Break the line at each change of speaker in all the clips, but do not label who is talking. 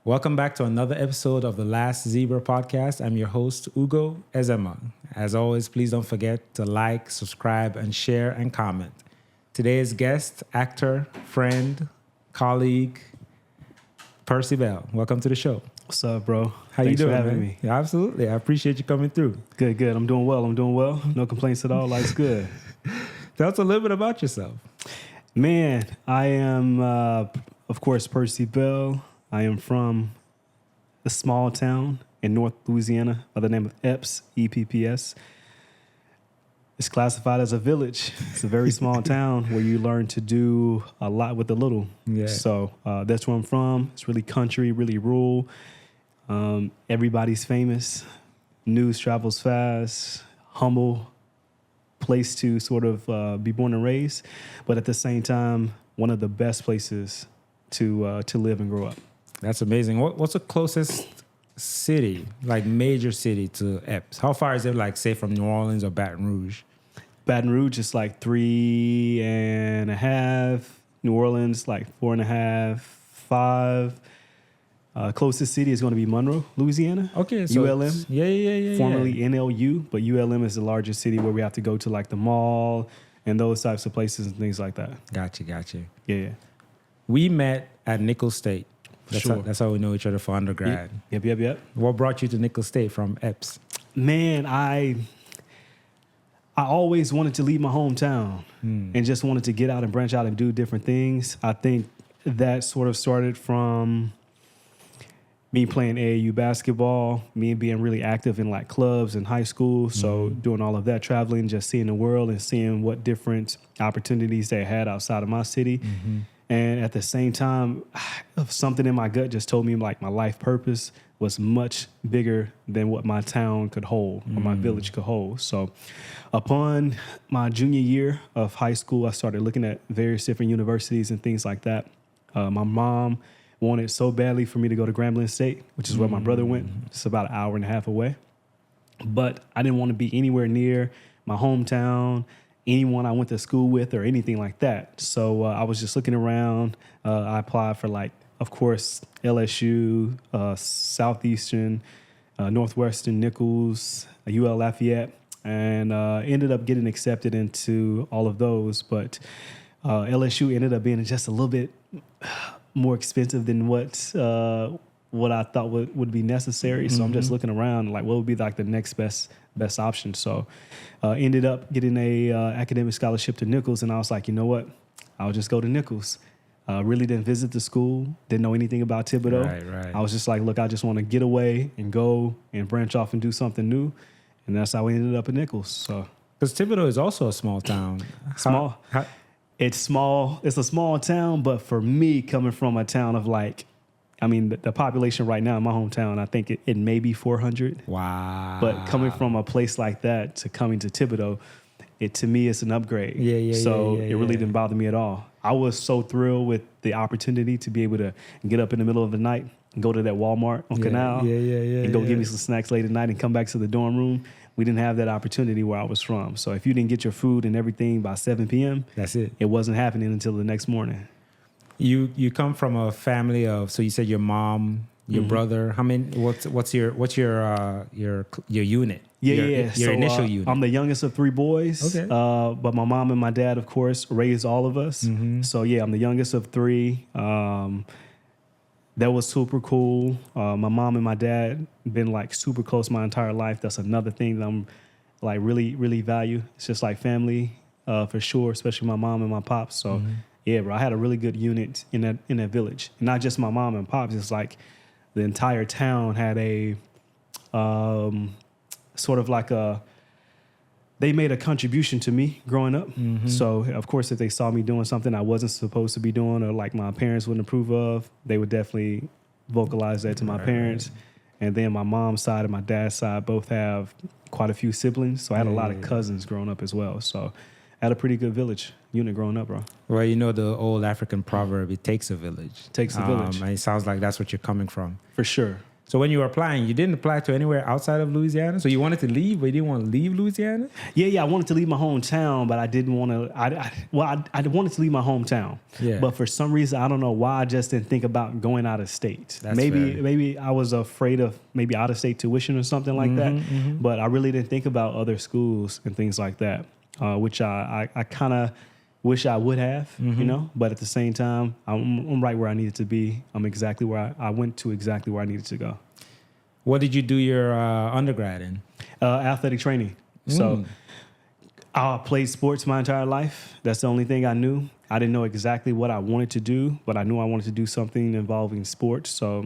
Welcome back to another episode of the Last Zebra podcast. I'm your host, Ugo Ezema. As always, please don't forget to like, subscribe, and share and comment. Today's guest, actor, friend, colleague, Percy Bell. Welcome to the show.
What's up, bro?
How
Thanks
you doing,
for having
man?
me.
Yeah, absolutely. I appreciate you coming through.
Good. I'm doing well. No complaints at all. Life's good.
Tell us a little bit about yourself.
Man, I am, of course, Percy Bell. I am from a small town in North Louisiana by the name of Epps, E-P-P-S. It's classified as a village. It's a very small town where you learn to do a lot with the little.
Yeah.
So that's where I'm from. It's really country, really rural. Everybody's famous. News travels fast. Humble place to sort of be born and raised. But at the same time, one of the best places to live and grow up.
That's amazing. What's the closest city, like major city to Epps? How far is it, like, say, from New Orleans or Baton Rouge?
Baton Rouge is like 3.5. New Orleans, like 4.5, 5. Closest city is going to be Monroe, Louisiana.
Okay. So
ULM.
Yeah.
Formerly NLU, but ULM is the largest city where we have to go to like the mall and those types of places and things like that.
Gotcha.
Yeah.
We met at Nicholls State.
Sure.
That's how we know each other for undergrad.
Yep.
What brought you to Nicholls State from Epps?
Man, I always wanted to leave my hometown and just wanted to get out and branch out and do different things. I think that sort of started from me playing AAU basketball, me being really active in like clubs in high school. So doing all of that, traveling, just seeing the world and seeing what different opportunities they had outside of my city. And at the same time, something in my gut just told me like my life purpose was much bigger than what my town could hold or my village could hold. So upon my junior year of high school, I started looking at various different universities and things like that. My mom wanted so badly for me to go to Grambling State, which is where my brother went. It's about an hour and a half away. But I didn't want to be anywhere near my hometown, anyone I went to school with or anything like that. So I was just looking around. I applied for, like, of course, LSU, Southeastern, Northwestern, Nicholls, UL Lafayette, and ended up getting accepted into all of those. But LSU ended up being just a little bit more expensive than what I thought would be necessary. So I'm just looking around, like, what would be like the next best option. So ended up getting a academic scholarship to Nicholls, and I was like, you know what? I'll just go to Nicholls. Really didn't visit the school, didn't know anything about Thibodeau.
Right.
I was just like, look, I just want to get away and go and branch off and do something new. And that's how we ended up at Nicholls. So,
Because Thibodeau is also a small town.
Small. It's small. It's a small town, but for me, coming from a town of like, I mean, the population right now in my hometown, I think it may be 400.
Wow.
But coming from a place like that to coming to Thibodeau, to me, it's an upgrade. So it really didn't bother me at all. I was so thrilled with the opportunity to be able to get up in the middle of the night and go to that Walmart on Canal and go get me some snacks late at night and come back to the dorm room. We didn't have that opportunity where I was from. So if you didn't get your food and everything by 7 p.m.,
that's it.
It wasn't happening until the next morning.
You come from a family of, so you said your mom, your brother. How many? What's your unit? Your
So,
initial unit.
I'm the youngest of 3 boys.
Okay.
But my mom and my dad, of course, raised all of us. So I'm the youngest of 3. That was super cool. My mom and my dad been like super close my entire life. That's another thing that I'm like really, really value. It's just like family for sure, especially my mom and my pops. So yeah, bro, I had a really good unit in that village. And not just my mom and pops. It's like the entire town had a sort of like they made a contribution to me growing up. So, of course, if they saw me doing something I wasn't supposed to be doing or like my parents wouldn't approve of, they would definitely vocalize that to my parents. And then my mom's side and my dad's side both have quite a few siblings. So I had a lot of cousins growing up as well. So I had a pretty good village unit growing up, bro.
Well, you know the old African proverb, it takes a village.
Takes a village.
And it sounds like that's what you're coming from.
For sure.
So when you were applying, you didn't apply to anywhere outside of Louisiana? So you wanted to leave, but you didn't want to leave Louisiana?
Yeah, I wanted to leave my hometown, but I didn't want to. I wanted to leave my hometown.
Yeah.
But for some reason, I don't know why, I just didn't think about going out of state.
That's
maybe I was afraid of maybe out of state tuition or something like that. But I really didn't think about other schools and things like that, which I kind of wish I would have, you know. But at the same time, I'm right where I needed to be. I'm exactly where I went to exactly where I needed to go.
What did you do your undergrad in?
Athletic training. So I played sports my entire life. That's the only thing I knew. I didn't know exactly what I wanted to do, but I knew I wanted to do something involving sports. So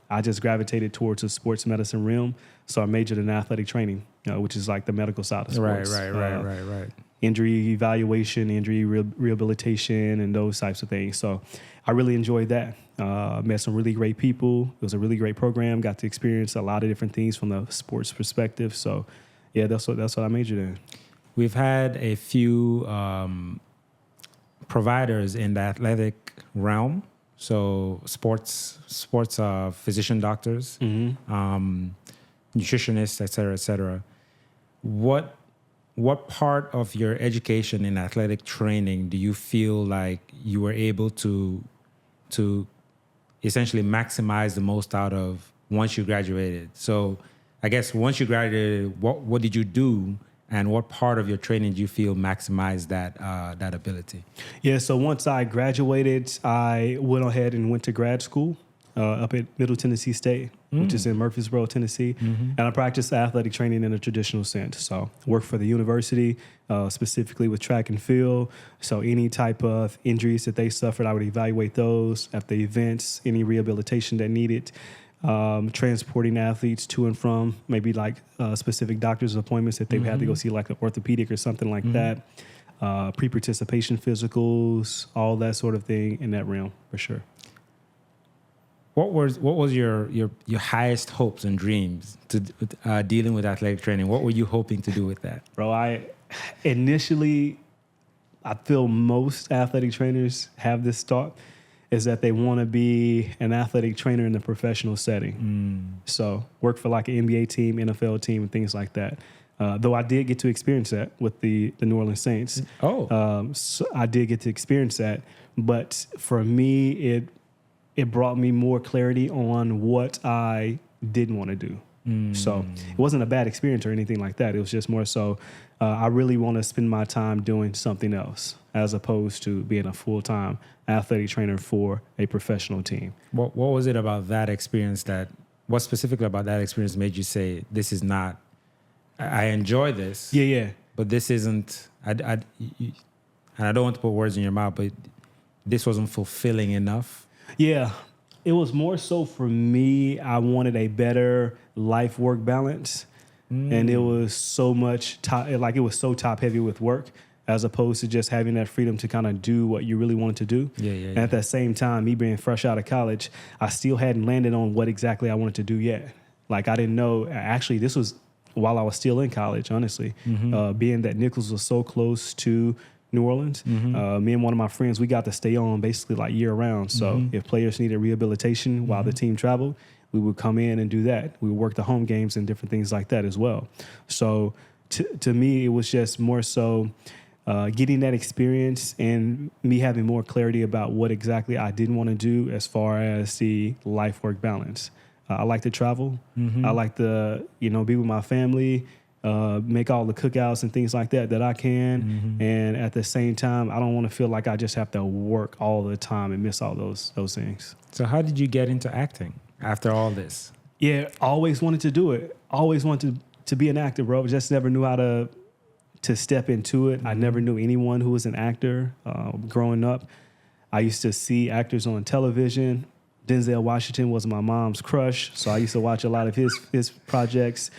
I just gravitated towards the sports medicine realm. So I majored in athletic training, which is like the medical side of sports.
Right.
Injury evaluation, injury rehabilitation, and those types of things. So I really enjoyed that. Met some really great people. It was a really great program. Got to experience a lot of different things from the sports perspective. So, yeah, that's what I majored in.
We've had a few providers in the athletic realm. So sports physician doctors, nutritionists, et cetera. What part of your education in athletic training do you feel like you were able to essentially maximize the most out of once you graduated? So I guess once you graduated, what did you do, and what part of your training do you feel maximized that ability? Yeah,
so once I graduated, I went ahead and went to grad school up at Middle Tennessee State, which is in Murfreesboro, Tennessee. And I practiced athletic training in a traditional sense. So worked for the university, specifically with track and field. So any type of injuries that they suffered, I would evaluate those at the events, any rehabilitation that needed, transporting athletes to and from maybe like specific doctor's appointments that they had to go see, like an orthopedic or something like that. Pre-participation physicals, all that sort of thing in that realm, for sure.
What was your highest hopes and dreams to dealing with athletic training? What were you hoping to do with that?
Bro, I feel most athletic trainers have this thought, is that they want to be an athletic trainer in a professional setting. So work for like an NBA team, NFL team, and things like that. Though I did get to experience that with the New Orleans Saints. So I did get to experience that. But for me, it brought me more clarity on what I didn't want to do. So it wasn't a bad experience or anything like that. It was just more so I really want to spend my time doing something else as opposed to being a full-time athletic trainer for a professional team.
What was it about that experience what specifically about that experience made you say, this is not, I enjoy this.
Yeah.
But this isn't, and I don't want to put words in your mouth, but this wasn't fulfilling enough?
Yeah, it was more so for me, I wanted a better life-work balance. And it was so much, it was so top-heavy with work as opposed to just having that freedom to kind of do what you really wanted to do. And at that same time, me being fresh out of college, I still hadn't landed on what exactly I wanted to do yet. Like, I didn't know. Actually, this was while I was still in college, honestly. Being that Nicholls was so close to New Orleans, me and one of my friends, we got to stay on basically like year round. So if players needed rehabilitation while the team traveled, we would come in and do that. We would work the home games and different things like that as well. So to me, it was just more so getting that experience and me having more clarity about what exactly I didn't want to do as far as the life-work balance. I like to travel. I like to, be with my family, make all the cookouts and things like that I can. And at the same time, I don't want to feel like I just have to work all the time and miss all those things.
So how did you get into acting after all this?
Yeah, always wanted to do it. Always wanted to be an actor, bro. Just never knew how to step into it. I never knew anyone who was an actor growing up. I used to see actors on television. Denzel Washington was my mom's crush, so I used to watch a lot of his projects.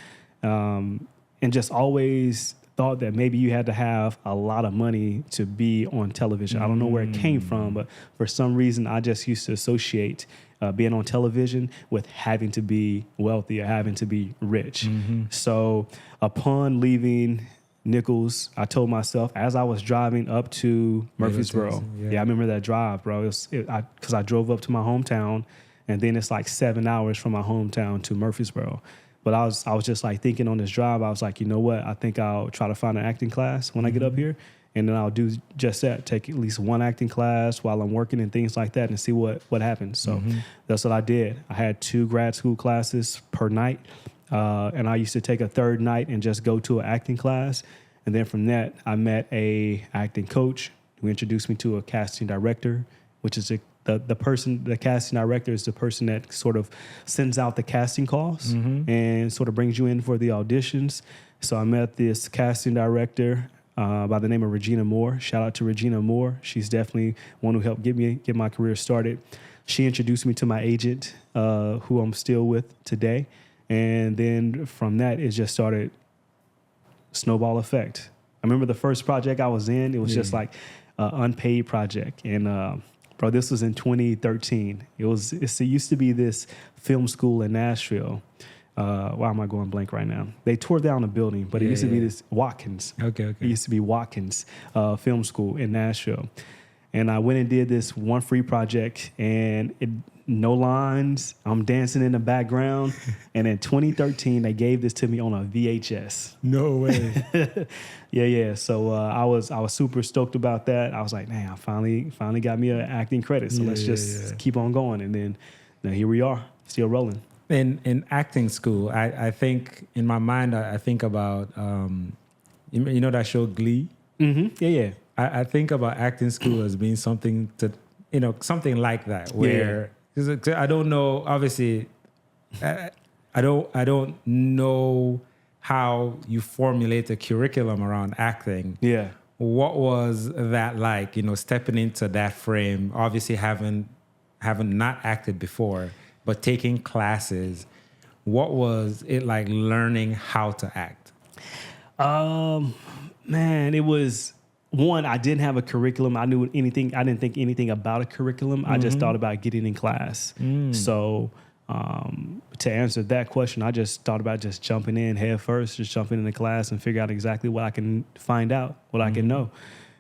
And just always thought that maybe you had to have a lot of money to be on television. I don't know where it came from, but for some reason, I just used to associate being on television with having to be wealthy or having to be rich. So upon leaving Nicholls, I told myself as I was driving up to Murfreesboro, I remember that drive, bro. Because I drove up to my hometown and then it's like 7 hours from my hometown to Murfreesboro. But I was just like thinking on this drive, I was like, you know what? I think I'll try to find an acting class when I get up here. And then I'll do just that, take at least one acting class while I'm working and things like that and see what happens. So that's what I did. I had 2 grad school classes per night. And I used to take a third night and just go to an acting class. And then from that, I met a acting coach who introduced me to a casting director, which is the casting director is the person that sort of sends out the casting calls and sort of brings you in for the auditions. So I met this casting director by the name of Regina Moore. Shout out to Regina Moore. She's definitely one who helped get my career started. She introduced me to my agent, who I'm still with today. And then from that, it just started snowball effect. I remember the first project I was in, it was just like an unpaid project. And bro, this was in 2013. It used to be this film school in Nashville. Why am I going blank right now? They tore down a building, but it used to be this Watkins.
Okay.
It used to be Watkins Film School in Nashville. And I went and did this one free project, and no lines. I'm dancing in the background. And in 2013, they gave this to me on a VHS.
No way.
Yeah. So I was super stoked about that. I was like, man, I finally got me an acting credit. So let's just keep on going. And then now here we are, still rolling.
In acting school, I think in my mind, I think about, you know that show Glee?
Mm-hmm. Yeah.
I think about acting school as being something something like that, where I don't know, obviously, I don't know how you formulate a curriculum around acting.
Yeah.
What was that like, stepping into that frame, obviously having not acted before, but taking classes? What was it like learning how to act?
Man, it was one, I didn't have a curriculum. I didn't think anything about a curriculum. I just thought about getting in class. So to answer that question, I just thought about just jumping in head first, just jumping into class and figure out exactly what I can find out, what I can know.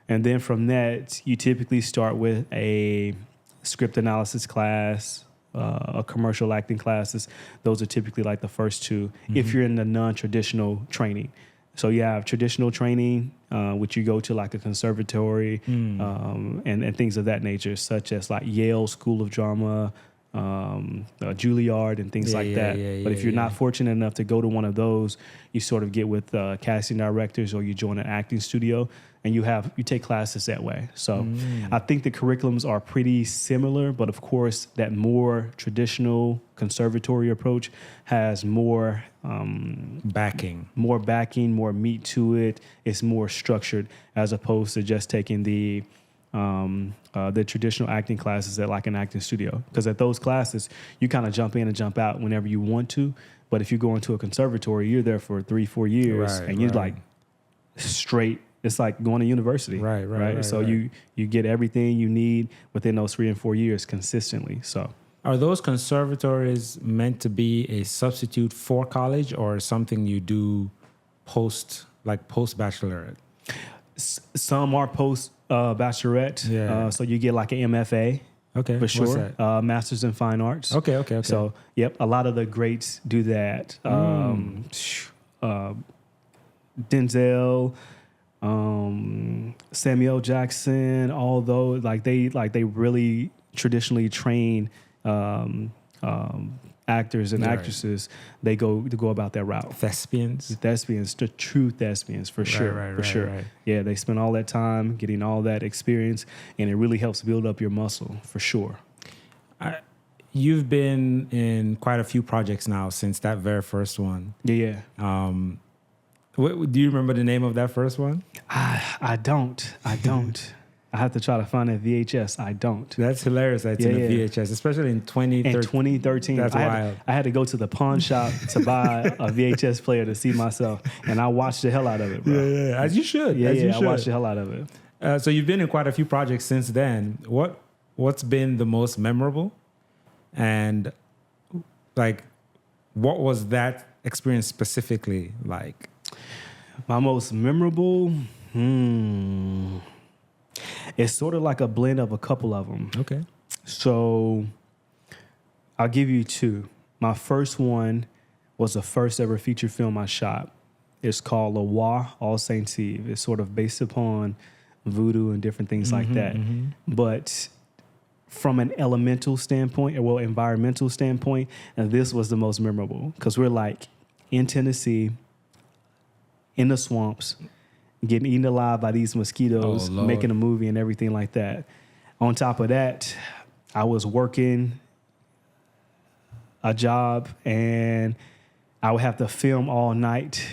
And then from that, you typically start with a script analysis class, a commercial acting classes. Those are typically like the first 2 if you're in the non-traditional training. So you have traditional training, which you go to like a conservatory and things of that nature, such as like Yale School of Drama, Juilliard and things like that. But if you're not fortunate enough to go to one of those, you sort of get with casting directors or you join an acting studio and you take classes that way. So I think the curriculums are pretty similar, but of course that more traditional conservatory approach has more
backing,
more meat to it. It's more structured as opposed to just taking the traditional acting classes at like an acting studio. Because at those classes, you kind of jump in and jump out whenever you want to. But if you go into a conservatory, you're there for 3-4 years and you're like straight. It's like going to university. Right. So you get everything you need within those 3 and 4 years consistently. So
are those conservatories meant to be a substitute for college or something you do post bachelorette?
Some are post bachelorette. So you get like an MFA.
Okay,
for sure.
What's that?
Masters in Fine Arts.
Okay.
So, a lot of the greats do that. Denzel, Samuel Jackson, all those they really traditionally train actors and actresses. They go about that route.
Thespians,
the true thespians for sure. Right. Yeah, they spend all that time getting all that experience, and it really helps build up your muscle for sure.
You've been in quite a few projects now since that very first one.
Yeah.
Do you remember the name of that first one?
I don't. I have to try to find a VHS. I don't.
That's hilarious. That's in a VHS, especially in 2013.
In 2013.
That's wild.
I had to go to the pawn shop to buy a VHS player to see myself, and I watched the hell out of it, bro.
Yeah. As you should.
I watched the hell out of it.
So you've been in quite a few projects since then. What's been the most memorable? And what was that experience specifically like?
My most memorable? It's sort of like a blend of a couple of them.
Okay.
So I'll give you two. My first one was the first ever feature film I shot. It's called Le Roi, All Saints Eve. It's sort of based upon voodoo and different things like that. But from an environmental standpoint, and this was the most memorable because we're like in Tennessee, in the swamps, getting eaten alive by these mosquitoes, making a movie and everything like that. On top of that, I was working a job and I would have to film all night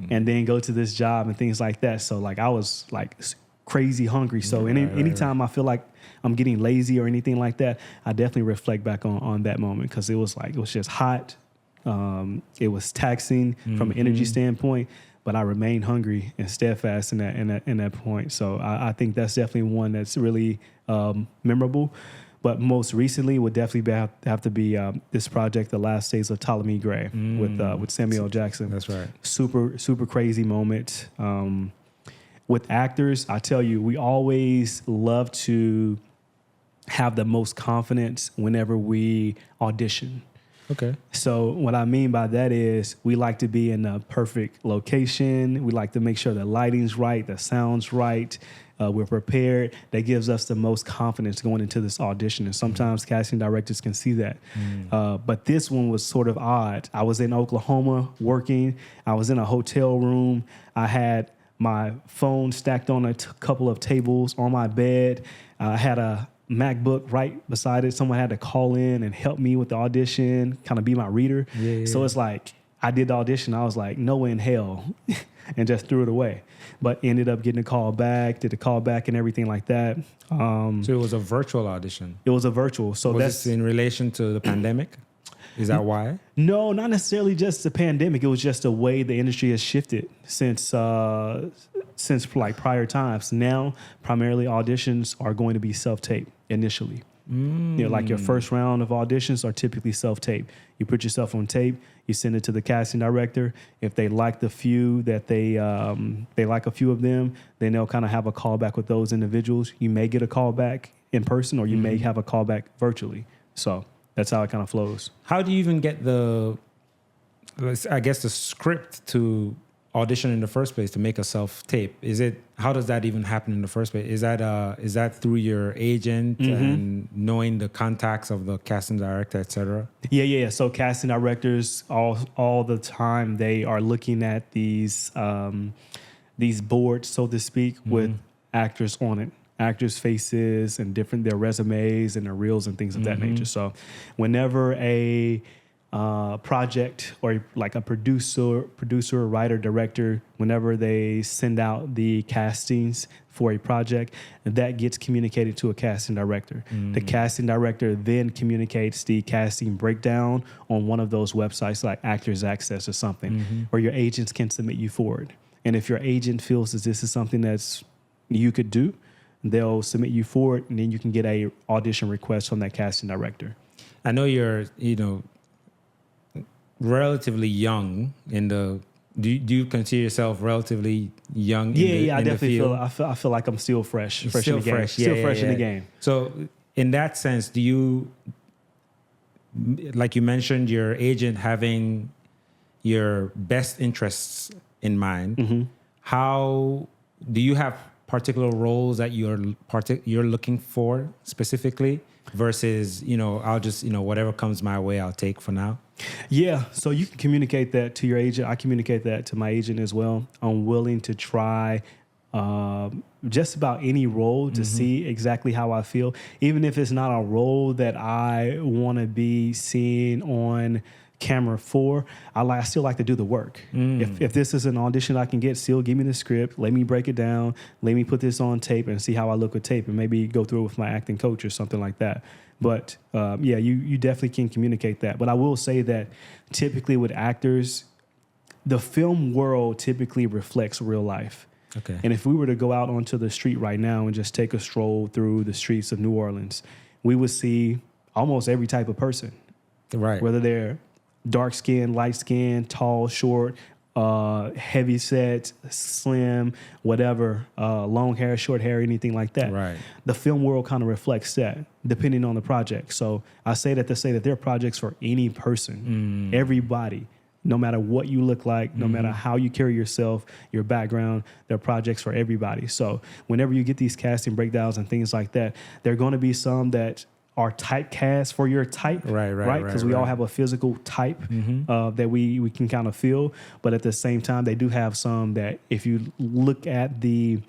and then go to this job and things like that. So like I was like crazy hungry. So anytime I feel like I'm getting lazy or anything like that, I definitely reflect back on that moment because it was just hot. It was taxing from an energy standpoint, but I remained hungry and steadfast in that point. So I think that's definitely one that's really memorable. But most recently would definitely have to be this project, The Last Days of Ptolemy Gray, with Samuel L. Jackson.
That's right.
Super crazy moment. With actors, I tell you, we always love to have the most confidence whenever we audition.
Okay.
So what I mean by that is we like to be in a perfect location. We like to make sure the lighting's right, the sound's right. We're prepared. That gives us the most confidence going into this audition. And sometimes casting directors can see that. But this one was sort of odd. I was in Oklahoma working. I was in a hotel room. I had my phone stacked on a couple of tables on my bed. I had a MacBook right beside it. Someone had to call in and help me with the audition, kind of be my reader. Yeah. So it's like I did the audition. I was like, no way in hell, and just threw it away. But ended up getting a call back, did a call back and everything like that.
So it was a virtual audition? It
was a virtual. So
was this in relation to the pandemic? Is that why?
No, not necessarily just the pandemic. It was just the way the industry has shifted since like prior times. Now, primarily auditions are going to be self-tape initially. Like your first round of auditions are typically self-tape. You put yourself on tape, you send it to the casting director. If they like the few that they like a few of them, then they'll kind of have a callback with those individuals. You may get a callback in person or you may have a callback virtually. So that's how it kind of flows.
How do you even get the script to audition in the first place, to make a self-tape? How does that even happen in the first place? Is that through your agent and knowing the contacts of the casting director, et cetera?
Yeah. So casting directors all the time, they are looking at these boards, so to speak, with actors on it. Actors' faces and their resumes and their reels and things of that nature. So whenever a project or like a producer, writer, director, whenever they send out the castings for a project, that gets communicated to a casting director. The casting director then communicates the casting breakdown on one of those websites like Actors Access or something, where your agents can submit you forward. And if your agent feels that this is something that's you could do, they'll submit you forward, and then you can get a audition request from that casting director.
I know you're, relatively young in the. Do you consider yourself relatively young?
Yeah, I definitely feel like I'm still fresh in the game. Still fresh in the game.
So, in that sense, do you, like you mentioned, your agent having your best interests in mind? How do you have particular roles that you're looking for specifically versus, I'll just, whatever comes my way, I'll take for now?
Yeah. So you can communicate that to your agent. I communicate that to my agent as well. I'm willing to try just about any role to see exactly how I feel, even if it's not a role that I want to be seen on camera for. I still like to do the work. If this is an audition I can get, still give me the script, let me break it down, let me put this on tape and see how I look with tape, and maybe go through it with my acting coach or something like that. But you definitely can communicate that. But I will say that typically with actors, the film world typically reflects real life.
Okay.
And if we were to go out onto the street right now and just take a stroll through the streets of New Orleans, we would see almost every type of person.
Right.
Whether they're dark skin, light skin, tall, short, heavy set, slim, whatever, long hair, short hair, anything like that.
Right.
The film world kind of reflects that, depending on the project. So I say that to say that there are projects for any person, everybody. No matter what you look like, no matter how you carry yourself, your background, there are projects for everybody. So whenever you get these casting breakdowns and things like that, there are going to be some that are typecast for your type, right? Because we all have a physical type that we can kind of feel. But at the same time, they do have some that if you look at the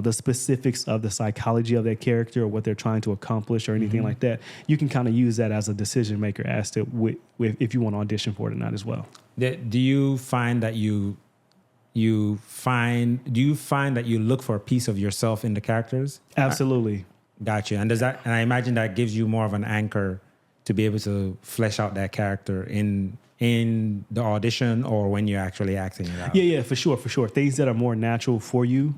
specifics of the psychology of that character or what they're trying to accomplish or anything like that, you can kind of use that as a decision maker as to if you want to audition for it or not as well.
Do you find that you look for a piece of yourself in the characters?
Absolutely.
Gotcha. And I imagine that gives you more of an anchor to be able to flesh out that character in the audition or when you're actually acting it out.
Yeah, for sure. Things that are more natural for you,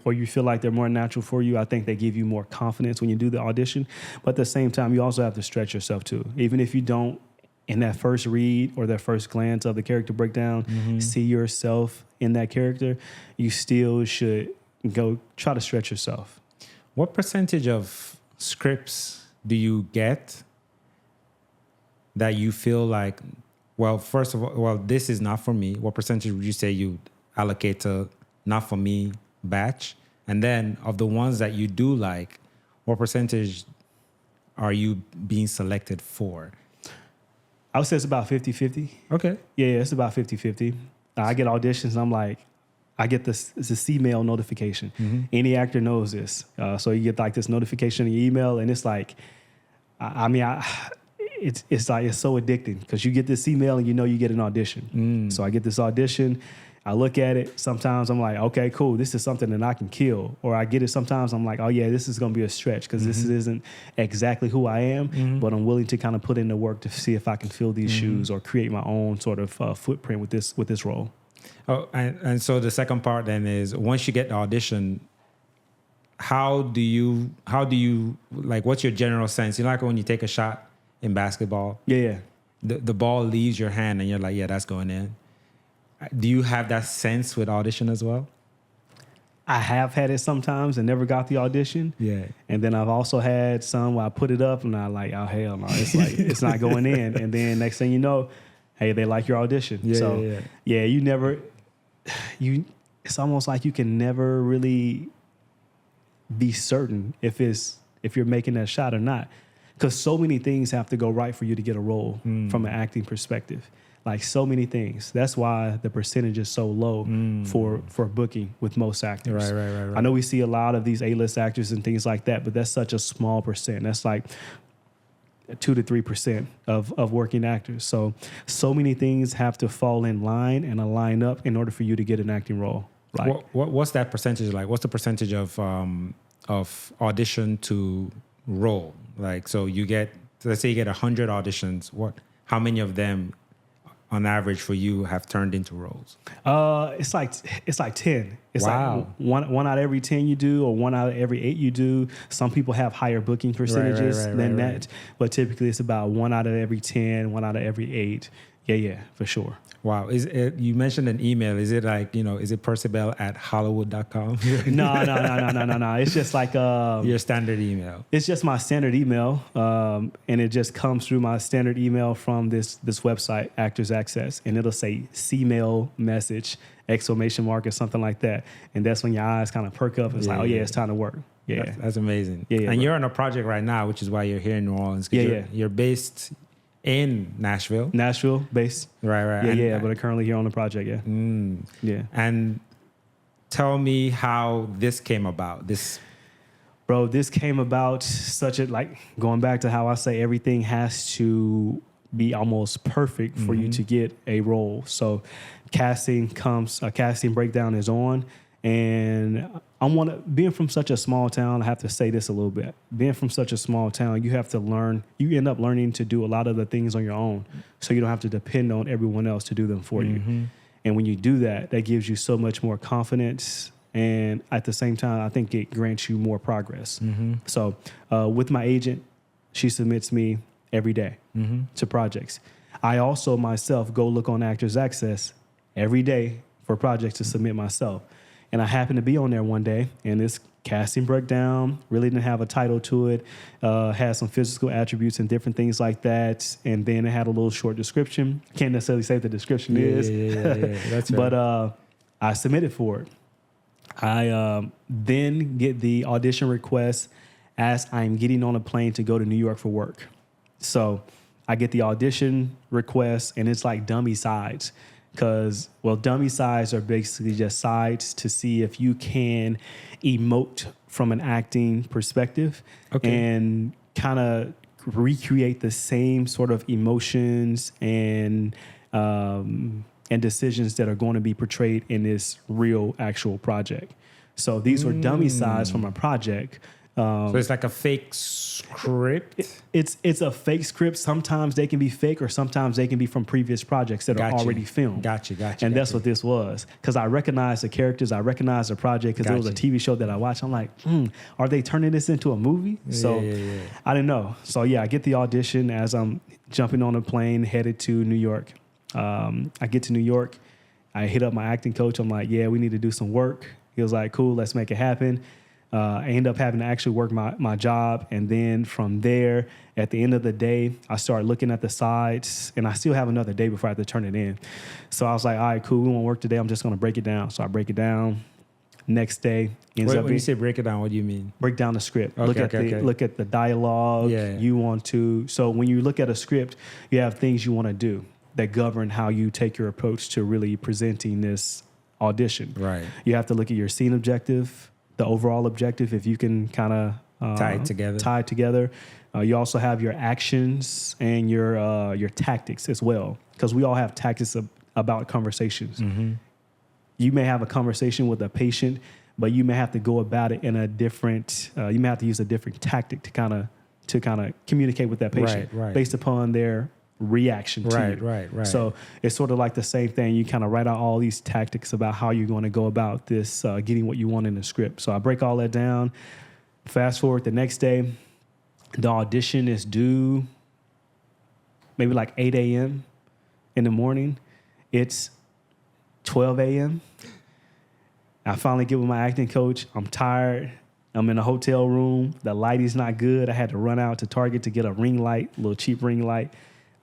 or you feel like they're more natural for you, I think they give you more confidence when you do the audition. But at the same time, you also have to stretch yourself too. Even if you don't, in that first read or that first glance of the character breakdown, see yourself in that character, you still should go try to stretch yourself.
What percentage of scripts do you get that you feel like, well, first of all, this is not for me? What percentage would you say you allocate to not for me batch? And then of the ones that you do like, what percentage are you being selected for?
I would say it's about 50-50.
Okay.
Yeah, it's about 50-50. I get auditions and I'm like, I get it's a C-mail notification. Any actor knows this. So you get like this notification in your email and it's like, it's like, it's so addicting because you get this email and you know you get an audition. So I get this audition. I look at it. Sometimes I'm like, okay, cool. This is something that I can kill. Or I get it. Sometimes I'm like, oh yeah, this is going to be a stretch because this isn't exactly who I am, but I'm willing to kind of put in the work to see if I can fill these shoes or create my own sort of footprint with this role.
Oh, and so the second part then is once you get the audition, how do you like, what's your general sense? You know, like when you take a shot in basketball?
Yeah.
The ball leaves your hand and you're like, yeah, that's going in. Do you have that sense with audition as well?
I have had it sometimes and never got the audition. Yeah. And then I've also had some where I put it up and I like, oh, hell no. It's like, it's not going in. And then next thing you know, hey, they like your audition. Yeah, it's almost like you can never really be certain if you're making that shot or not. Because so many things have to go right for you to get a role from an acting perspective. Like so many things. That's why the percentage is so low for booking with most actors. Right. I know we see a lot of these A-list actors and things like that, but that's such a small percent. That's like 2 to 3% of working actors. So many things have to fall in line and align up in order for you to get an acting role. Like,
what's that percentage like? What's the percentage of audition to role? Like, so you get, let's say you get 100 auditions. How many of them on average for you have turned into roles?
It's like 10. It's like one out of every 10 you do, or 1 out of every 8 you do. Some people have higher booking percentages than that, but typically it's about 1 out of every 10, 1 out of every 8. Yeah, for sure.
Wow. You mentioned an email. Is it like, is it Percy Bell at Hollywood.com?
No. It's just like
your standard email.
It's just my standard email, and it just comes through my standard email from this website, Actors Access, and it'll say C-mail message, ! Or something like that. And that's when your eyes kind of perk up. It's like, oh yeah, it's time to work. Yeah,
that's amazing.
Yeah,
and you're on a project right now, which is why you're here in New Orleans. You're based in Nashville.
Nashville based.
Right.
Yeah, but I'm currently here on the project, yeah. Yeah.
And tell me how this came about. This
came about going back to how I say everything has to be almost perfect for you to get a role. So casting breakdown is on. And being from such a small town, I have to say this a little bit. Being from such a small town, you end up learning to do a lot of the things on your own. So you don't have to depend on everyone else to do them for you. And when you do that, that gives you so much more confidence. And at the same time, I think it grants you more progress. So with my agent, she submits me every day to projects. I also myself go look on Actors Access every day for projects to submit myself. And I happened to be on there one day, and this casting breakdown really didn't have a title to it, had some physical attributes and different things like that. And then it had a little short description. Can't necessarily say what the description is.
Yeah. That's right.
But I submitted for it. I then get the audition request as I'm getting on a plane to go to New York for work. So I get the audition request, and it's like dummy sides. Because, well, dummy sides are basically just sides to see if you can emote from an acting perspective and kind of recreate the same sort of emotions and decisions that are going to be portrayed in this real actual project. So these were dummy sides from a project.
So it's like a fake script?
It's a fake script. Sometimes they can be fake, or sometimes they can be from previous projects that are already filmed.
Gotcha.
And that's what this was. Because I recognized the characters. I recognized the project because it was a TV show that I watched. I'm like, are they turning this into a movie? So I didn't know. So, I get the audition as I'm jumping on a plane headed to New York. I get to New York. I hit up my acting coach. I'm like, we need to do some work. He was like, cool, let's make it happen. I end up having to actually work my job. And then from there, at the end of the day, I start looking at the sides, and I still have another day before I have to turn it in. So I was like, all right, cool, we won't work today. I'm just going to break it down. So I break it down. Next day,
when you say break it down, what do you mean?
Break down the script. Look at the dialogue you want to. So when you look at a script, you have things you want to do that govern how you take your approach to really presenting this audition.
Right.
You have to look at your scene objective, the overall objective, if you can kind of tie it together. You also have your actions and your tactics as well, because we all have tactics about conversations. Mm-hmm. You may have a conversation with a patient, but you may have to go about it in a different. You may have to use a different tactic to kind of communicate with that patient based upon their reaction to you. Right. So it's sort of like the same thing. You kind of write out all these tactics about how you're going to go about this, getting what you want in the script. So I break all that down. Fast forward the next day, the audition is due maybe like 8 a.m. in the morning. It's 12 a.m. I finally get with my acting coach. I'm tired. I'm in a hotel room. The lighting's not good. I had to run out to Target to get a ring light, a little cheap ring light.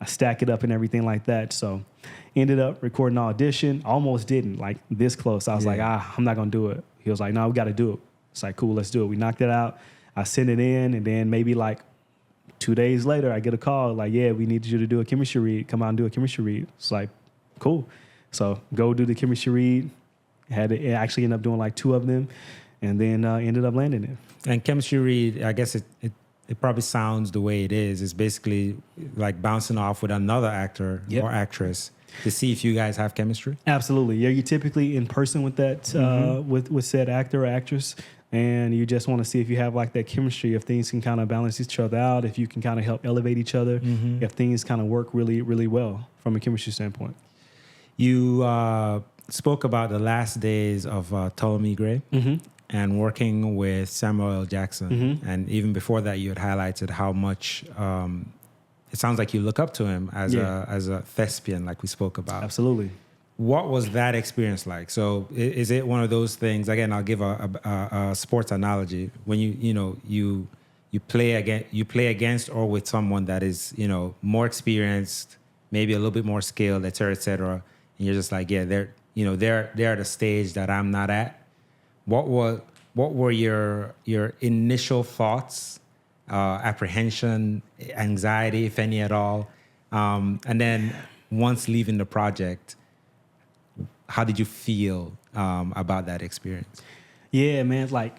I stack it up and everything like that. So ended up recording an audition. Almost didn't, like this close. I was like, I'm not going to do it. He was like, no, we got to do it. It's like, cool, let's do it. We knocked it out. I sent it in, and then maybe like 2 days later, I get a call like, we need you to do a chemistry read. Come out and do a chemistry read. It's like, cool. So go do the chemistry read. It actually ended up doing like 2 of them, and then ended up landing it.
And chemistry read, I guess it probably sounds the way it is. It's basically like bouncing off with another actor or actress to see if you guys have chemistry.
Absolutely. Yeah, you're typically in person with that with said actor or actress, and you just want to see if you have like that chemistry, if things can kind of balance each other out, if you can kind of help elevate each other, if things kind of work really, really well from a chemistry standpoint.
You spoke about the last days of Ptolemy Gray. And working with Samuel L. Jackson. And even before that, you had highlighted how much it sounds like you look up to him as a thespian, like we spoke about.
Absolutely.
What was that experience like? So is it one of those things, again, I'll give a sports analogy. When you play against or with someone that is, more experienced, maybe a little bit more skilled, et cetera, and you're just like, they're at a stage that I'm not at. What were your initial thoughts, apprehension, anxiety, if any at all? And then once leaving the project, how did you feel about that experience?
Yeah, man, like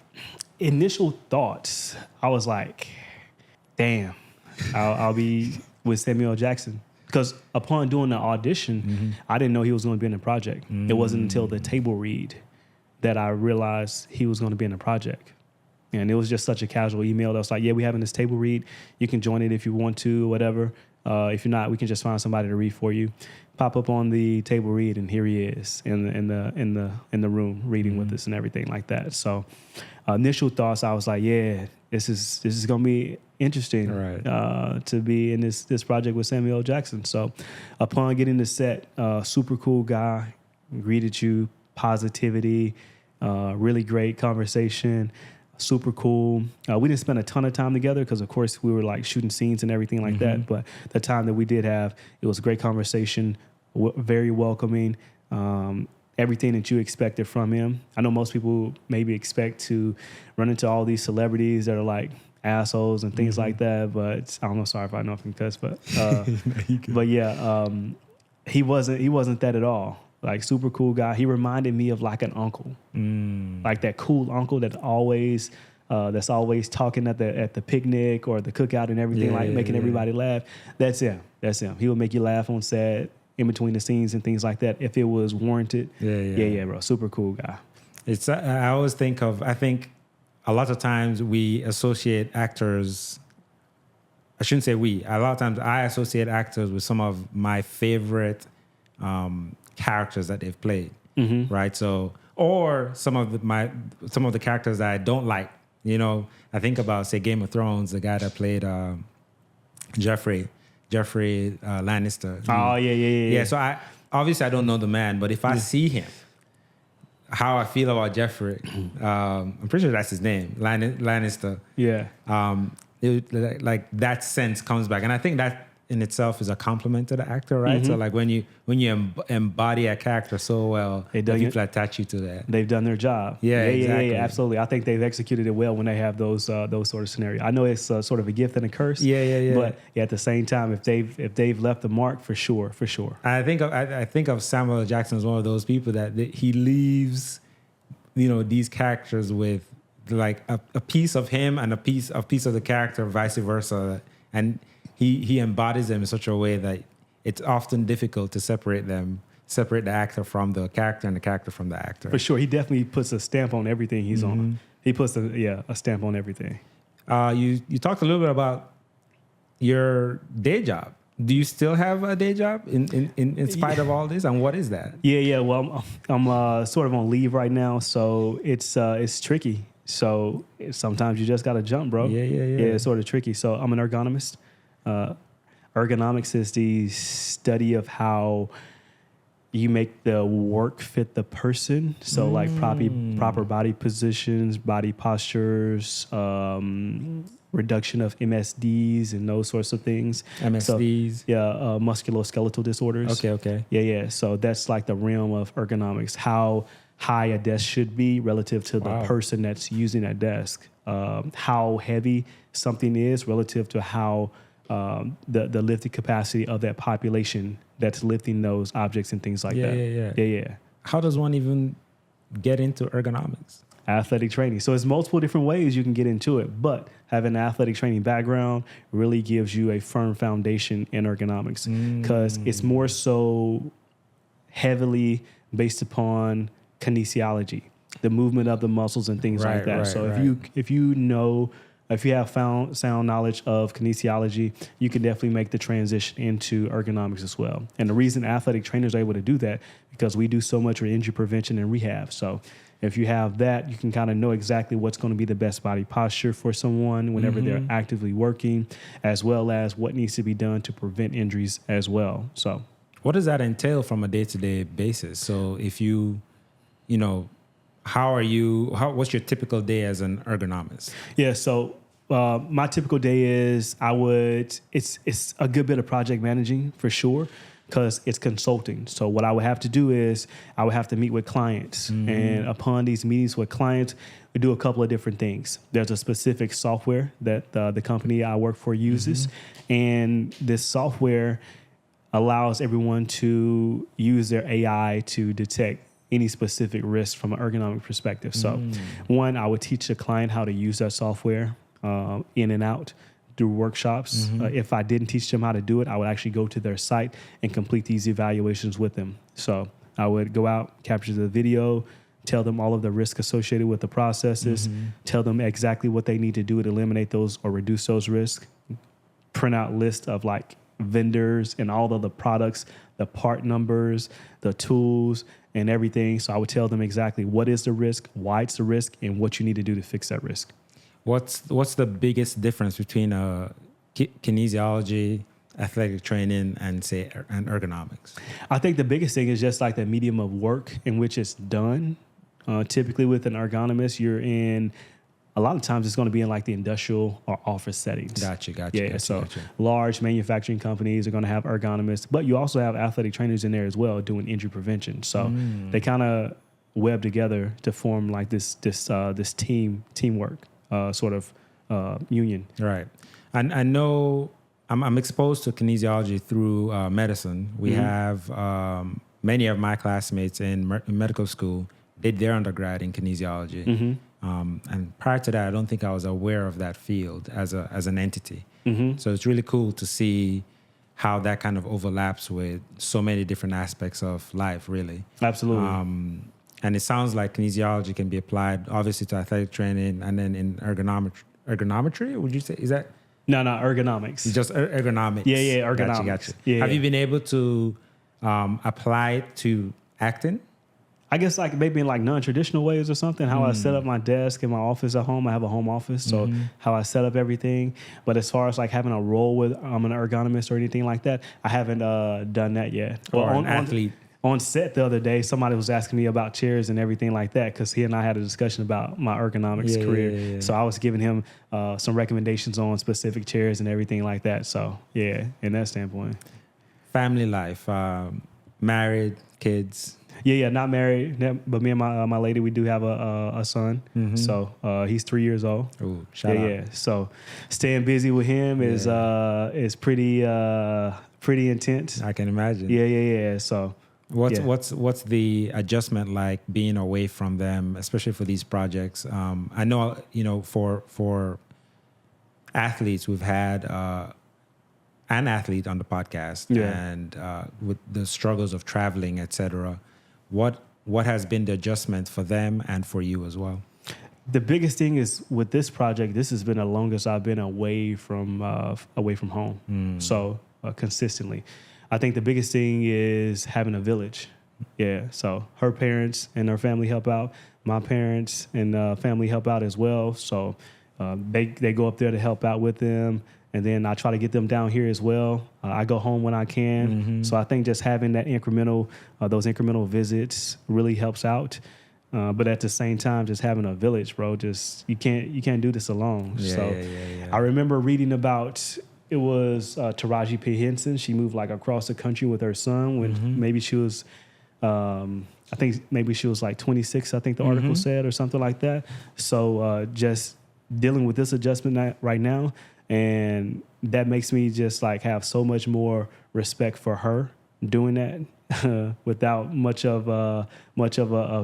initial thoughts, I was like, damn, I'll be with Samuel L. Jackson. Because upon doing the audition, I didn't know he was going to be in the project. It wasn't until the table read that I realized he was going to be in the project. And it was just such a casual email that was like, we're having this table read. You can join it if you want to, whatever. If you're not, we can just find somebody to read for you. Pop up on the table read, and here he is in the room reading with us and everything like that. So initial thoughts, I was like, this is going to be interesting to be in this project with Samuel L. Jackson. So upon getting the set, super cool guy, greeted you, positivity, really great conversation, super cool. We didn't spend a ton of time together because, of course, we were like shooting scenes and everything like that. But the time that we did have, it was a great conversation, very welcoming. Everything that you expected from him. I know most people maybe expect to run into all these celebrities that are like assholes and things like that, but I don't know. Sorry if I know if I can cuss, but he wasn't that at all. Like super cool guy. He reminded me of like an uncle, like that cool uncle that's always talking at the picnic or the cookout and everything, making everybody laugh. That's him. He would make you laugh on set, in between the scenes and things like that if it was warranted. Yeah, bro. Super cool guy.
It's I always think a lot of times we associate actors. I shouldn't say we. A lot of times I associate actors with some of my favorite characters that they've played. Right. So, or some of the characters that I don't like. You know, I think about, say, Game of Thrones, the guy that played Jeffrey Lannister.
Oh, yeah.
So I don't know the man, but if I see him, how I feel about Jeffrey, I'm pretty sure that's his name, Lannister.
Yeah.
Like that sense comes back, and I think that in itself is a compliment to the actor, right? So like when you embody a character so well, people attach you to that.
They've done their job.
Yeah, exactly.
Yeah, absolutely. I think they've executed it well when they have those sort of scenarios. I know it's sort of a gift and a curse.
Yeah.
But at the same time, if they've left the mark, for sure.
I think of Samuel L. Jackson as one of those people that he leaves, these characters with like a piece of him and a piece of the character, vice versa, and he embodies them in such a way that it's often difficult to separate the actor from the character and the character from the actor.
For sure. He definitely puts a stamp on everything he's on. He puts a stamp on everything.
You talked a little bit about your day job. Do you still have a day job in spite of all this? And what is that?
Yeah. Well, I'm sort of on leave right now, so it's tricky. So sometimes you just got to jump, bro.
Yeah.
It's sort of tricky. So I'm an ergonomist. Ergonomics is the study of how you make the work fit the person. So like proper body positions, body postures, reduction of MSDs and those sorts of things.
MSDs?
So, musculoskeletal disorders.
Okay.
Yeah. So that's like the realm of ergonomics, how high a desk should be relative to the person that's using that desk, how heavy something is relative to how the lifting capacity of that population that's lifting those objects and things like that. Yeah.
How does one even get into ergonomics?
Athletic training. So it's multiple different ways you can get into it, but having an athletic training background really gives you a firm foundation in ergonomics because it's more so heavily based upon kinesiology, the movement of the muscles and things like that. So if you have sound knowledge of kinesiology, you can definitely make the transition into ergonomics as well. And the reason athletic trainers are able to do that, because we do so much with injury prevention and rehab. So if you have that, you can kind of know exactly what's going to be the best body posture for someone whenever they're actively working, as well as what needs to be done to prevent injuries as well. So
what does that entail from a day-to-day basis? So if what's your typical day as an ergonomist?
Yeah, so my typical day is it's a good bit of project managing for sure, because it's consulting. So what I would have to do is I would have to meet with clients. And upon these meetings with clients, we do a couple of different things. There's a specific software that the company I work for uses. And this software allows everyone to use their AI to detect any specific risk from an ergonomic perspective. So one, I would teach the client how to use that software in and out through workshops. If I didn't teach them how to do it, I would actually go to their site and complete these evaluations with them. So I would go out, capture the video, tell them all of the risk associated with the processes, tell them exactly what they need to do to eliminate those or reduce those risks, print out list of like vendors and all of the products, the part numbers, the tools, and everything. So I would tell them exactly what is the risk, why it's the risk, and what you need to do to fix that risk.
What's the biggest difference between kinesiology athletic training and say and ergonomics?
I think the biggest thing is just like the medium of work in which it's done. Typically with an ergonomist, you're in, a lot of times it's going to be in like the industrial or office settings.
Gotcha.
Yeah, so large manufacturing companies are going to have ergonomists, but you also have athletic trainers in there as well doing injury prevention. So they kind of web together to form like this teamwork sort of union.
Right. And I know I'm exposed to kinesiology through medicine. We have many of my classmates in medical school did their undergrad in kinesiology. And prior to that, I don't think I was aware of that field as an entity. So it's really cool to see how that kind of overlaps with so many different aspects of life, really.
Absolutely.
And it sounds like kinesiology can be applied, obviously, to athletic training and then in ergonometry, would you say? Is that?
No, ergonomics.
Just ergonomics.
Yeah, ergonomics.
Gotcha.
Yeah.
Have you been able to apply it to acting?
I guess like maybe in like non-traditional ways or something, how I set up my desk in my office at home. I have a home office, so how I set up everything. But as far as like having a role with I'm an ergonomist or anything like that, I haven't done that yet.
Or an athlete.
On set the other day, somebody was asking me about chairs and everything like that because he and I had a discussion about my ergonomics career. Yeah. So I was giving him some recommendations on specific chairs and everything like that. So yeah, in that standpoint.
Family life, married, kids.
Yeah, not married, but me and my lady, we do have a son. So he's 3 years old.
Ooh, shout out.
Yeah. So staying busy with him is pretty intense.
I can imagine.
Yeah. So
what's the adjustment like being away from them, especially for these projects? I know, for athletes, we've had an athlete on the podcast, and with the struggles of traveling, etc. What has been the adjustment for them and for you as well?
The biggest thing is with this project, this has been the longest I've been away from home. So consistently, I think the biggest thing is having a village. Yeah. So her parents and her family help out. My parents and family help out as well. So they go up there to help out with them. And then I try to get them down here as well. I go home when I can. So I think just having that those incremental visits really helps out. But at the same time, just having a village, bro, you can't do this alone. Yeah. I remember reading about, it was Taraji P. Henson. She moved like across the country with her son when maybe she was, I think maybe she was like 26, I think the article said, or something like that. So just dealing with this adjustment right now, and that makes me just like have so much more respect for her doing that without much of a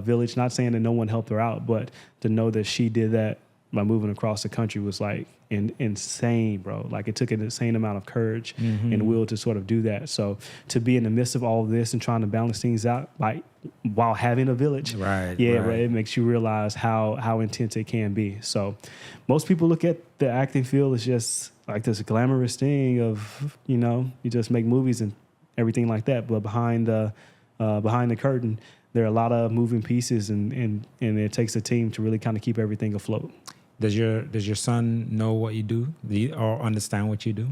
village. Not saying that no one helped her out, but to know that she did that by moving across the country was like insane, bro. Like it took an insane amount of courage and will to sort of do that. So to be in the midst of all of this and trying to balance things out while having a village, right? It makes you realize how intense it can be. So most people look at the acting field as just like this glamorous thing of, you just make movies and everything like that. But behind the curtain, there are a lot of moving pieces, and it takes a team to really kind of keep everything afloat.
Does your son know what you do or understand what you do?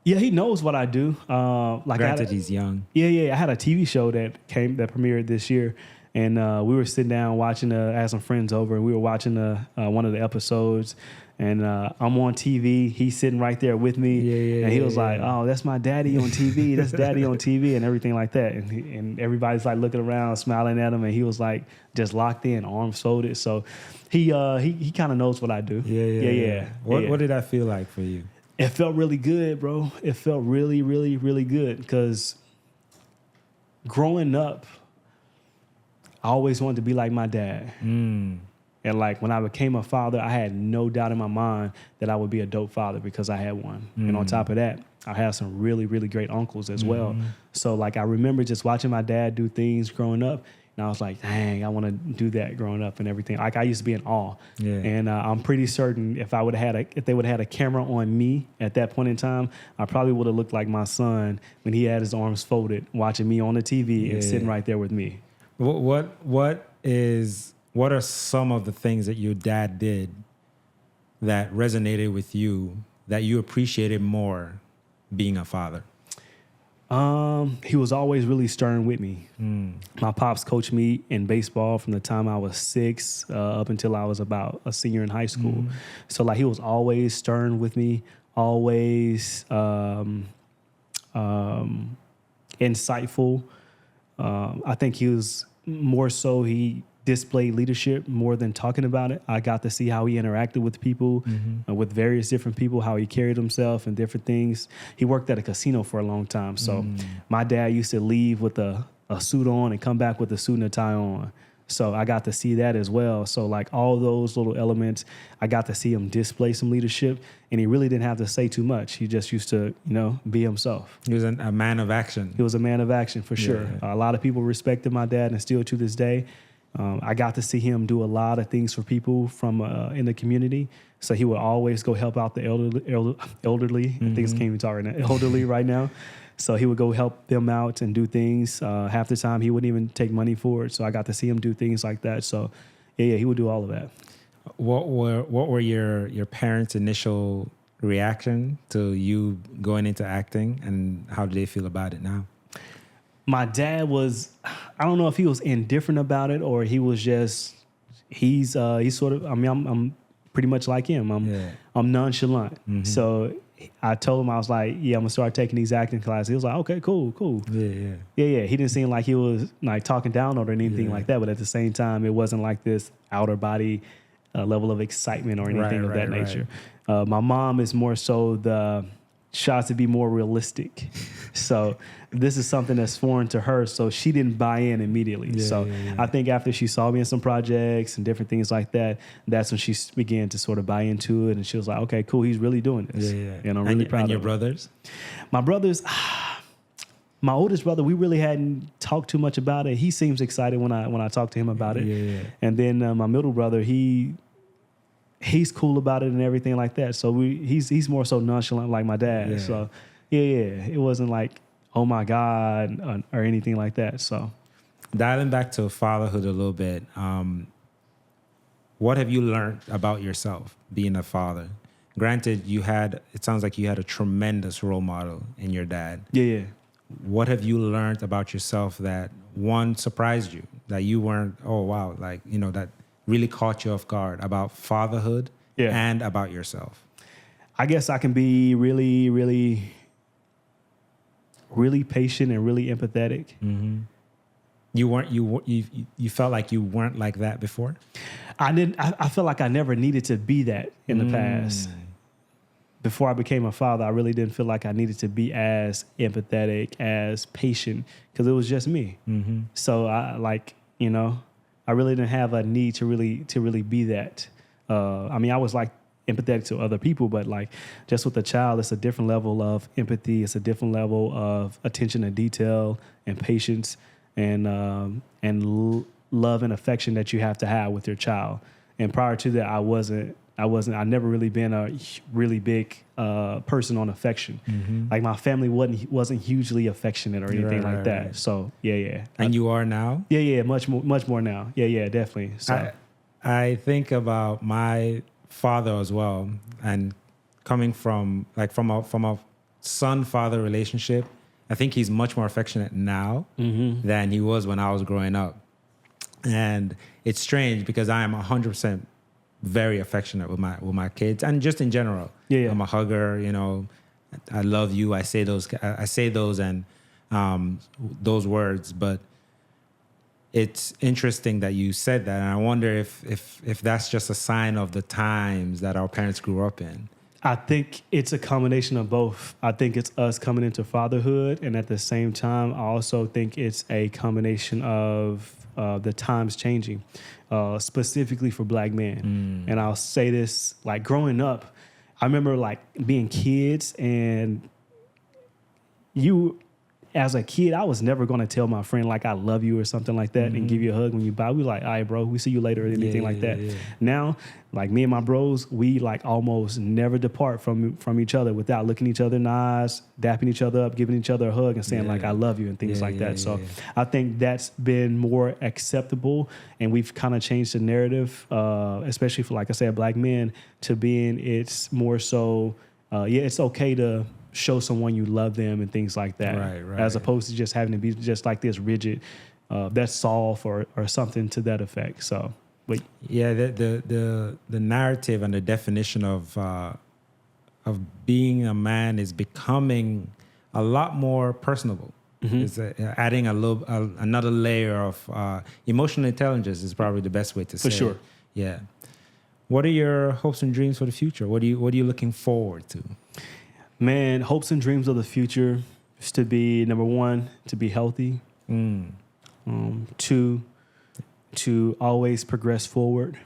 Yeah, he knows what I do.
Granted, he's young.
Yeah. I had a TV show that premiered this year, and we were sitting down watching. I had some friends over, and we were watching one of the episodes. And I'm on TV. He's sitting right there with me, and he was like, "Oh, that's my daddy on TV. That's daddy on TV," and everything like that. And everybody's like looking around, smiling at him, and he was like just locked in, arms folded. So he kind of knows what I do. Yeah.
What did that feel like for you?
It felt really good, bro. It felt really, really, really good because growing up, I always wanted to be like my dad. And like when I became a father, I had no doubt in my mind that I would be a dope father because I had one. And on top of that, I had some really, really great uncles as well. So like I remember just watching my dad do things growing up, and I was like, dang, I want to do that growing up and everything. Like I used to be in awe. Yeah. And I'm pretty certain if they would have had a camera on me at that point in time, I probably would have looked like my son when he had his arms folded, watching me on the TV and sitting right there with me.
What are some of the things that your dad did that resonated with you that you appreciated more being a father?
He was always really stern with me. My pops coached me in baseball from the time I was 6 up until I was about a senior in high school. So like he was always stern with me, always insightful. I think he was more so he displayed leadership more than talking about it. I got to see how he interacted with people, with various different people, how he carried himself and different things. He worked at a casino for a long time. So my dad used to leave with a suit on and come back with a suit and a tie on. So I got to see that as well. So like all those little elements, I got to see him display some leadership, and he really didn't have to say too much. He just used to, be himself.
He was a man of action.
He was a man of action for sure. A lot of people respected my dad, and still to this day. I got to see him do a lot of things for people from in the community. So he would always go help out the elderly. Things can't even talk right now. Elderly right now. So he would go help them out and do things. Half the time he wouldn't even take money for it. So I got to see him do things like that. So yeah, he would do all of that.
What were your parents' initial reaction to you going into acting, and how do they feel about it now?
My dad was, I don't know if he was indifferent about it or he was just, he's sort of, I'm pretty much like him. I'm nonchalant. So I told him, I was like, yeah, I'm gonna start taking these acting classes. He was like, okay, cool. Yeah. He didn't seem like he was like talking down on it or anything like that. But at the same time, it wasn't like this outer body level of excitement or anything of that nature. My mom is more so the shots to be more realistic. So this is something that's foreign to her. So she didn't buy in immediately. I think after she saw me in some projects and different things like that, that's when she began to sort of buy into it. And she was like, okay, cool. He's really doing this. And I'm really proud of him.
And your brothers?
My brothers, my oldest brother, we really hadn't talked too much about it. He seems excited when I talk to him about it. And then my middle brother, he's cool about it and everything like that. So he's more so nonchalant like my dad. So it wasn't like, oh my God, or anything like that. So
dialing back to fatherhood a little bit, what have you learned about yourself being a father? Granted, it sounds like you had a tremendous role model in your dad. What have you learned about yourself that, one, surprised you, that you weren't, oh wow, like, that really caught you off guard about fatherhood and about yourself?
I guess I can be really, really, really patient and really empathetic.
You felt like you weren't like that before?
I felt like I never needed to be that in the past. Before I became a father, I really didn't feel like I needed to be as empathetic, as patient, because it was just me. So I really didn't have a need to really be that. I was like empathetic to other people, but like just with a child, it's a different level of empathy. It's a different level of attention to detail and patience and love and affection that you have to have with your child. And prior to that, I never really been a really big person on affection. Like my family wasn't hugely affectionate or anything like that. Right. So yeah.
And you are now?
Yeah, much more now. Yeah, definitely. So
I think about my father as well, and coming from a son-father relationship, I think he's much more affectionate now than he was when I was growing up. And it's strange because I am 100% very affectionate with my kids, and just in general. I'm a hugger, I love you. I say those and those words, but it's interesting that you said that, and I wonder if that's just a sign of the times that our parents grew up in.
I think it's a combination of both. I think it's us coming into fatherhood, and at the same time, I also think it's a combination of the times changing, specifically for Black men. And I'll say this, like growing up, I remember like being kids, and as a kid, I was never going to tell my friend like I love you or something like that and give you a hug when you buy. We like, all right, bro, we see you later or anything like that. Now, like me and my bros, we like almost never depart from each other without looking each other in the eyes, dapping each other up, giving each other a hug and saying like I love you and things like that. So I think that's been more acceptable, and we've kind of changed the narrative, especially for, like I said, Black men, to being it's more so, it's okay to show someone you love them and things like that.
Right.
As opposed to just having to be just like this rigid, that's soft or something to that effect. So, but
yeah, the narrative and the definition of being a man is becoming a lot more personable. It's adding another layer of emotional intelligence is probably the best way to say
for sure.
it. Yeah. What are your hopes and dreams for the future? What are you looking forward to?
Man, hopes and dreams of the future is to be, number one, to be healthy. Two, to always progress forward.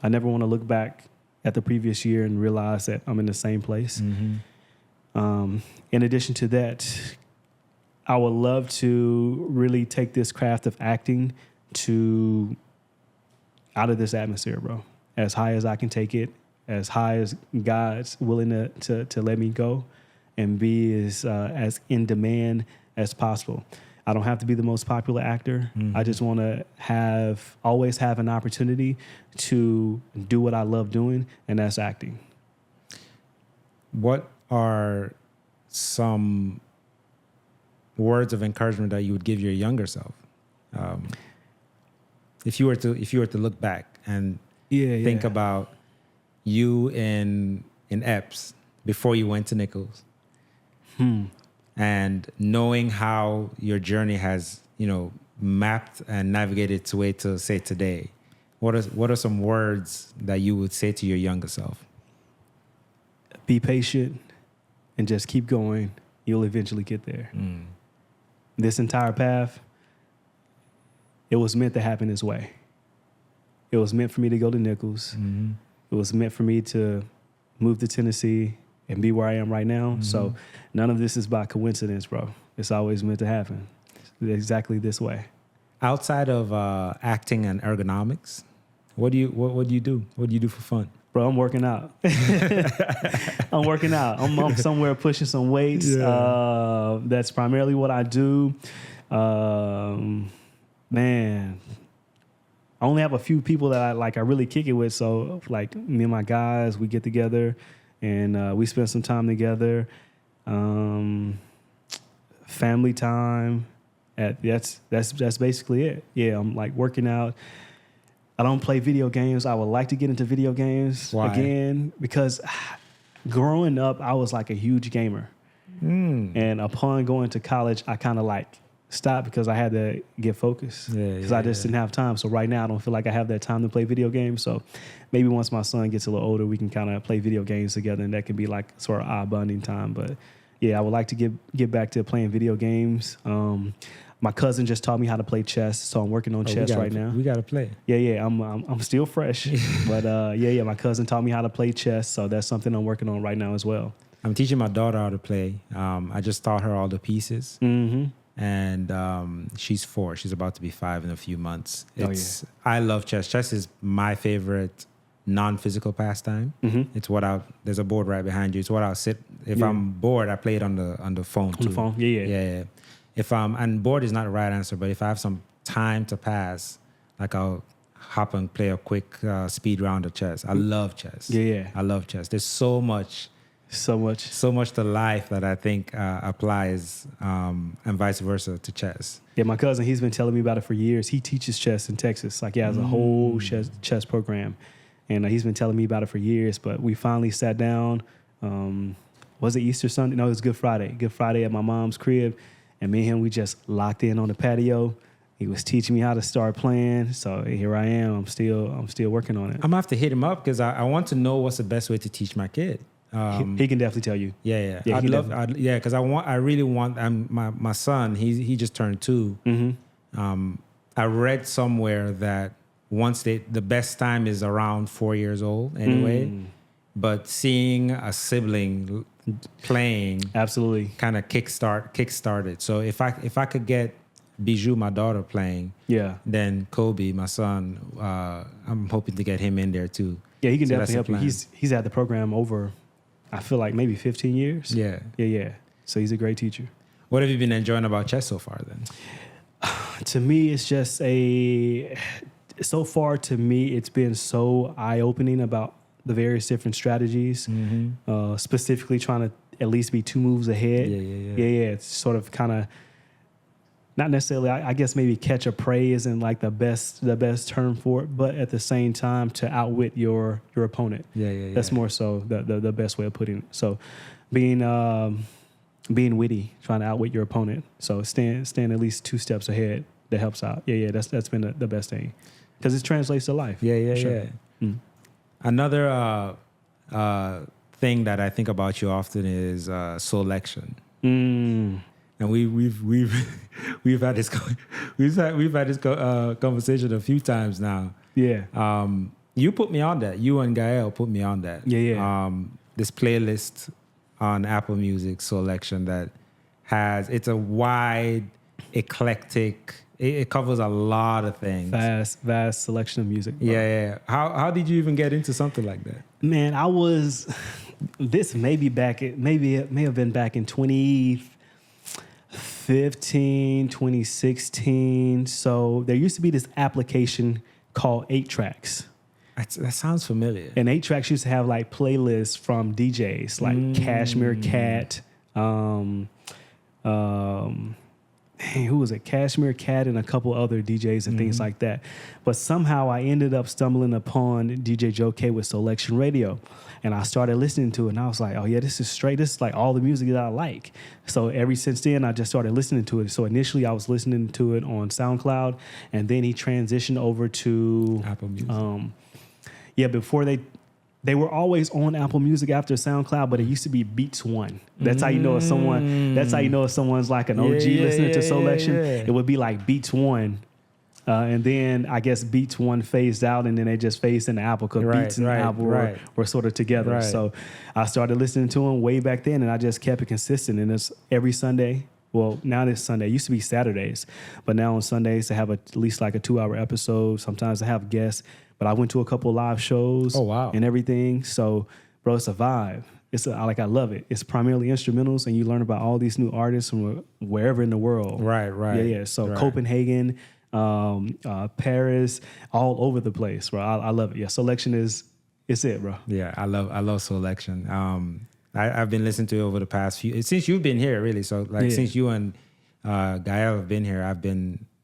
I never want to look back at the previous year and realize that I'm in the same place. In addition to that, I would love to really take this craft of acting to out of this atmosphere, bro. As high as I can take it, as high as God's willing to let me go, and be as in demand as possible. I don't have to be the most popular actor. I just want to always have an opportunity to do what I love doing, and that's acting.
What are some words of encouragement that you would give your younger self? If you were to look back and think about you in Epps before you went to Nicholls, and knowing how your journey has, mapped and navigated its way to say today, what are some words that you would say to your younger self?
Be patient and just keep going. You'll eventually get there. This entire path, it was meant to happen this way. It was meant for me to go to Nicholls. It was meant for me to move to Tennessee and be where I am right now. So none of this is by coincidence, bro. It's always meant to happen exactly this way. Outside
of acting and ergonomics, what do you do? What do you do for fun?
Bro, I'm working out. I'm working out. I'm somewhere pushing some weights.
Yeah.
That's primarily what I do. Man, I only have a few people that I really kick it with. So like me and my guys, we get together and we spend some time together. Family time. That's basically it. Yeah, I'm like working out. I don't play video games. I would like to get into video games again because growing up, I was like a huge gamer. And upon going to college, I kind of like stopped because I had to get focused because I just didn't have time. So right now, I don't feel like I have that time to play video games. So maybe once my son gets a little older, we can kind of play video games together, and that can be like sort of our bonding time. But yeah, I would like to get back to playing video games. My cousin just taught me how to play chess, so I'm working on chess right now.
We gotta play.
Yeah, I'm still fresh, but my cousin taught me how to play chess, so that's something I'm working on right now as well.
I'm teaching my daughter how to play. I just taught her all the pieces, and she's 4. She's about to be 5 in a few months. I love chess. Chess is my favorite non-physical pastime. It's there's a board right behind you. It's what I'll sit if I'm bored. I play it on the phone too.
On the phone, yeah.
And bored is not the right answer, but if I have some time to pass, like I'll hop and play a quick speed round of chess. I love chess.
Yeah.
I love chess. There's so much to life that I think applies and vice versa to chess.
Yeah, my cousin, he's been telling me about it for years. He teaches chess in Texas. Like he has a whole chess program. And he's been telling me about it for years, but we finally sat down. Was it Easter Sunday? No, it was Good Friday. Good Friday at my mom's crib. And me and him, we just locked in on the patio. He was teaching me how to start playing. So here I am. I'm still working on it.
I'm going to have to hit him up because I want to know what's the best way to teach my kid.
He can definitely tell you.
Yeah. Because I really want my son, he just turned 2. I read somewhere that the best time is around 4 years old anyway. But seeing a sibling playing
absolutely
kind of kickstarted. So if I could get Bijou, my daughter, playing, then Kobe, my son, I'm hoping to get him in there too.
Yeah, he can definitely help you. He's had the program over, I feel like maybe 15 years. Yeah. So he's a great teacher.
What have you been enjoying about chess so far then?
To me, it's just so far to me, it's been so eye-opening about the various different strategies, specifically trying to at least be 2 moves ahead. Yeah. It's sort of kind of not necessarily, I guess maybe catch a prey isn't like the best term for it, but at the same time to outwit your opponent.
Yeah.
That's more so the best way of putting it. So being witty, trying to outwit your opponent. So stand at least 2 steps ahead. That helps out. Yeah. That's been the best thing because it translates to life.
Yeah. Another thing that I think about you often is selection. And we've had this conversation a few times now.
Yeah.
You put me on that. You and Gael put me on that.
Yeah.
This playlist on Apple Music selection that it's a wide, eclectic. It covers a lot of things.
Vast selection of music. Bro.
Yeah. How did you even get into something like that?
Man, this may have been back in 2015, 2016. So there used to be this application called 8 Tracks.
That sounds familiar.
And 8 Tracks used to have like playlists from DJs like Cashmere Cat, who was it? Cashmere Cat and a couple other DJs and things like that. But somehow I ended up stumbling upon DJ Joe K with Selection Radio. And I started listening to it, and I was like, oh, yeah, this is straight. This is like all the music that I like. So ever since then, I just started listening to it. So initially, I was listening to it on SoundCloud, and then he transitioned over to
Apple Music.
Before they were always on Apple Music after SoundCloud, but it used to be Beats One. That's how you know if someone. That's how you know if someone's like an OG listening to Selection.
Yeah.
It would be like Beats One, and then I guess Beats One phased out, and then they just phased into Apple because Beats and Apple were sort of together.
Right.
So I started listening to them way back then, and I just kept it consistent. And it's every Sunday. Well, now it's Sunday. It used to be Saturdays, but now on Sundays they have at least like a 2-hour episode. Sometimes they have guests. But I went to a couple live shows and everything. So, bro, it's a vibe. I love it. It's primarily instrumentals, and you learn about all these new artists from wherever in the world.
Right.
Yeah. So Copenhagen, Paris, all over the place, bro. I love it. Yeah, Selection it's it, bro.
Yeah, I love Selection. I've been listening to it over the past since you've been here, really. So since you and Gael have been here,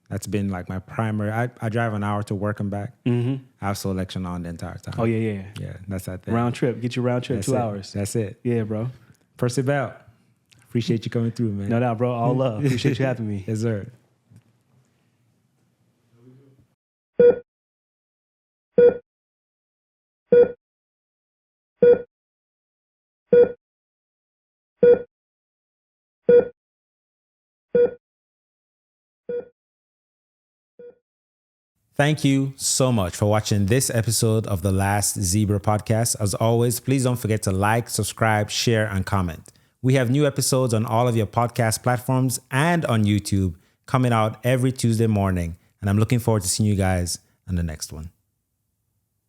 that's been like my primary. I drive an hour to work and back. I have Selection on the entire time.
Oh, yeah.
Yeah, that's that thing.
Round trip. Get your round trip, 2 hours.
That's it.
Yeah, bro.
Percy Bell, appreciate you coming through, man.
No doubt, bro. All love. Appreciate you having me.
Yes, sir. Thank you so much for watching this episode of the Last Zebra podcast. As always, please don't forget to like, subscribe, share, and comment. We have new episodes on all of your podcast platforms and on YouTube coming out every Tuesday morning. And I'm looking forward to seeing you guys on the next one.